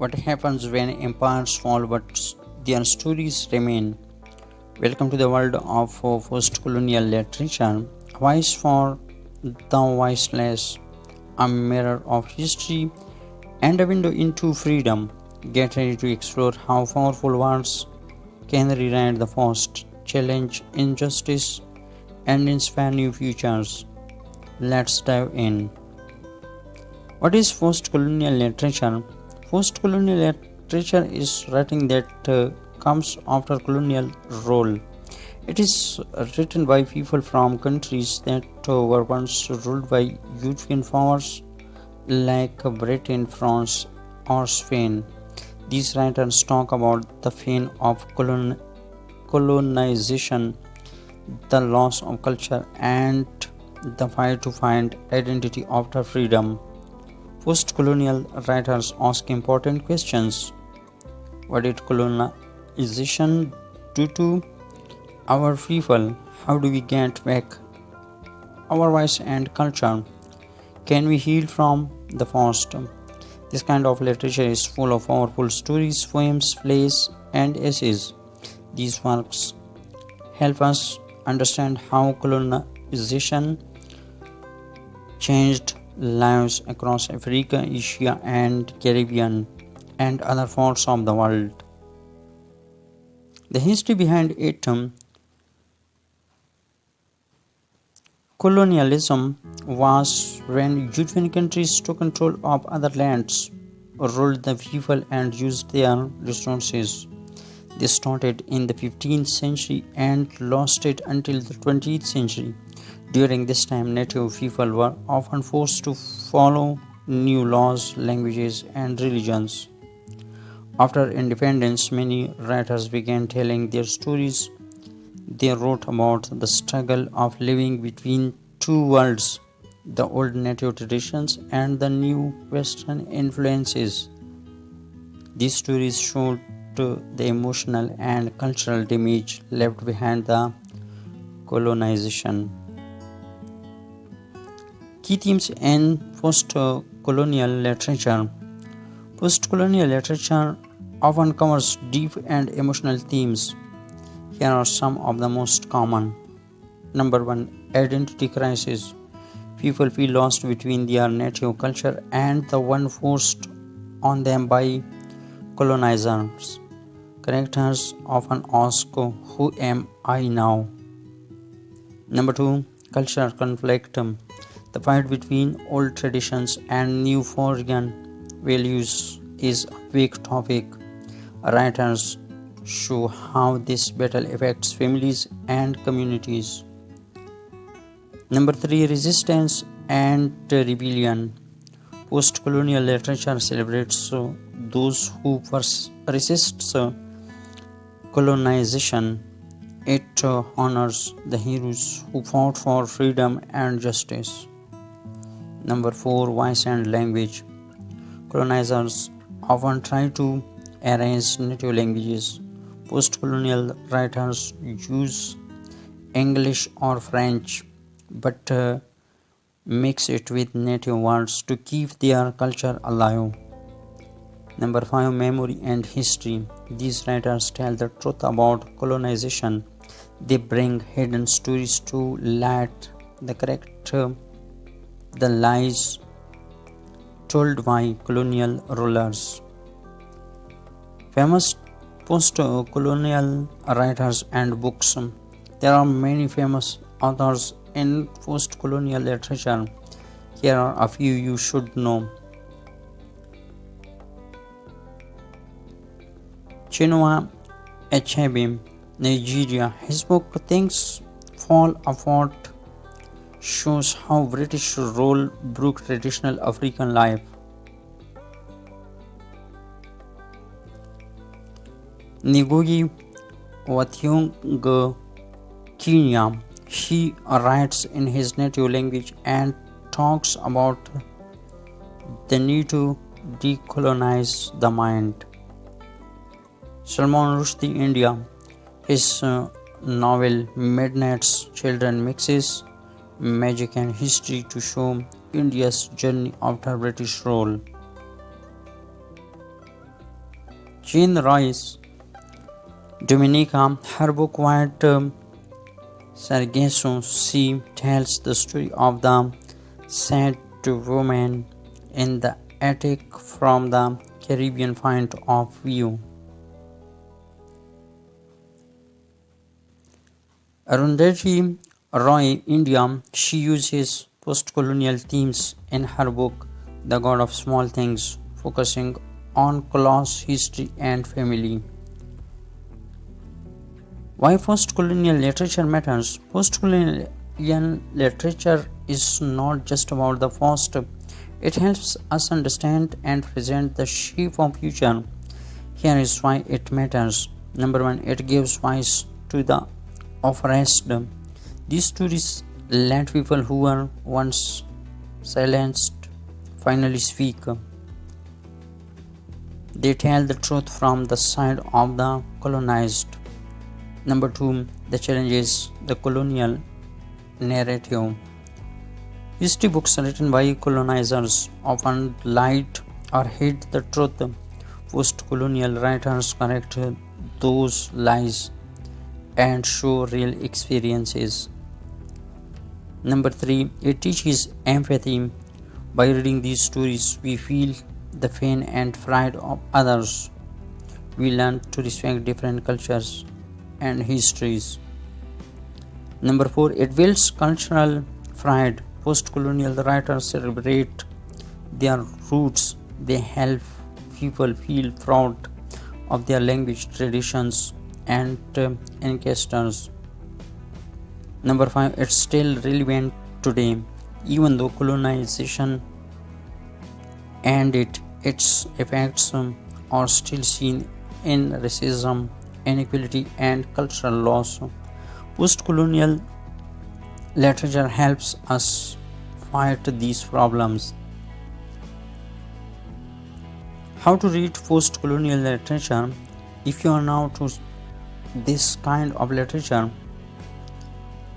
What happens when empires fall but their stories remain? Welcome to the world of post-colonial literature, a voice for the voiceless, a mirror of history, and a window into freedom. Get ready to explore how powerful words can rewrite the past, challenge injustice, and inspire new futures. Let's dive in. What is post-colonial literature? Post-colonial literature is writing that comes after colonial rule. It is written by people from countries that were once ruled by European powers like Britain, France, or Spain. These writers talk about the pain of colonization, the loss of culture, and the fight to find identity after freedom. Post-colonial writers ask important questions. What did colonization do to our people? How do we get back our voice and culture? Can we heal from the past? This kind of literature is full of powerful stories, poems, plays, and essays. These works help us understand how colonization changed lives across Africa, Asia, and Caribbean, and other parts of the world. The history behind it. Colonialism was when European countries took control of other lands, ruled the people, and used their resources. This started in the 15th century and lasted until the 20th century. During this time, native people were often forced to follow new laws, languages, and religions. After independence, many writers began telling their stories. They wrote about the struggle of living between two worlds, the old native traditions and the new Western influences. These stories showed the emotional and cultural damage left behind the colonization. Key themes in post-colonial literature. Post-colonial literature often covers deep and emotional themes. Here are some of the most common. Number 1. Identity crisis. People feel lost between their native culture and the one forced on them by colonizers. Characters often ask, "Who am I now?" Number 2. Cultural conflict. The fight between old traditions and new foreign values is a big topic. Writers show how this battle affects families and communities. Number 3. Resistance and rebellion. Post-colonial literature celebrates those who resist colonization. It honors the heroes who fought for freedom and justice. Number 4. Voice and language. Colonizers often try to erase native languages. Post-colonial writers use English or French, but mix it with native words to keep their culture alive. Number 5. Memory and history. These writers tell the truth about colonization. They bring hidden stories to light, the lies told by colonial rulers. Famous post-colonial writers and books. There are many famous authors in post-colonial literature. Here are a few you should know. Chinua Achebe, Nigeria. His book Things Fall Apart shows how British rule broke traditional African life. Ngugi wa Thiong'o, Kenya. He writes in his native language and talks about the need to decolonize the mind. Salman Rushdie, India. His novel Midnight's Children mixes magic and history to show India's journey after British rule. Jean Royce, Dominica, her book White Sargasso Sea tells the story of the sad woman in the attic from the Caribbean point of view. Arundhati Roy, India, she uses post-colonial themes in her book The God of Small Things, focusing on class, history and family. Why post-colonial literature matters? Post-colonial literature is not just about the past. It helps us understand and present the shape of future. Here is why it matters. Number one, it gives voice to the oppressed. These stories let people who were once silenced finally speak. They tell the truth from the side of the colonized. Number two, the challenges the colonial narrative. History books written by colonizers often lied or hid the truth. Post-colonial writers correct those lies and show real experiences. Number three, it teaches empathy. By reading these stories, we feel the pain and pride of others. We learn to respect different cultures and histories. Number four, it builds cultural pride. Post-colonial writers celebrate their roots. They help people feel proud of their language, traditions, and ancestors. Number five, it's still relevant today, even though colonization and its effects are still seen in racism, inequality, and cultural loss. Post-colonial literature helps us fight these problems. How to read post-colonial literature? If you are now to this kind of literature,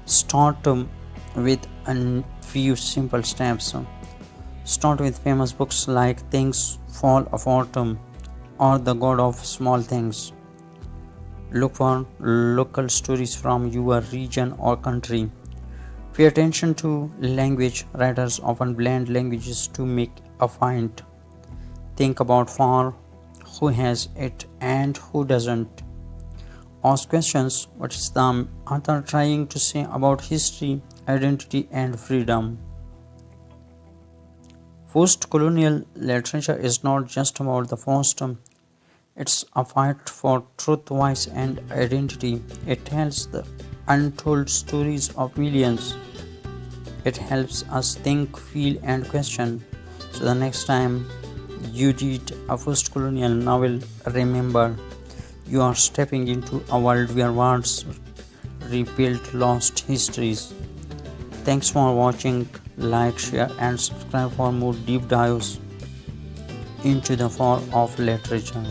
start with a few simple steps. Start with famous books like Things Fall Apart or The God of Small Things. Look for local stories from your region or country. Pay attention to language. Writers often blend languages to make a point. Think about for who has it and who doesn't. Ask questions. What is the author trying to say about history, identity, and freedom? Post-colonial literature is not just about the past. It's a fight for truth, voice, and identity. It tells the untold stories of millions. It helps us think, feel, and question. So the next time you read a post-colonial novel, remember you are stepping into a world where words rebuild lost histories. Thanks for watching. Like, share, and subscribe for more deep dives into the world of literature.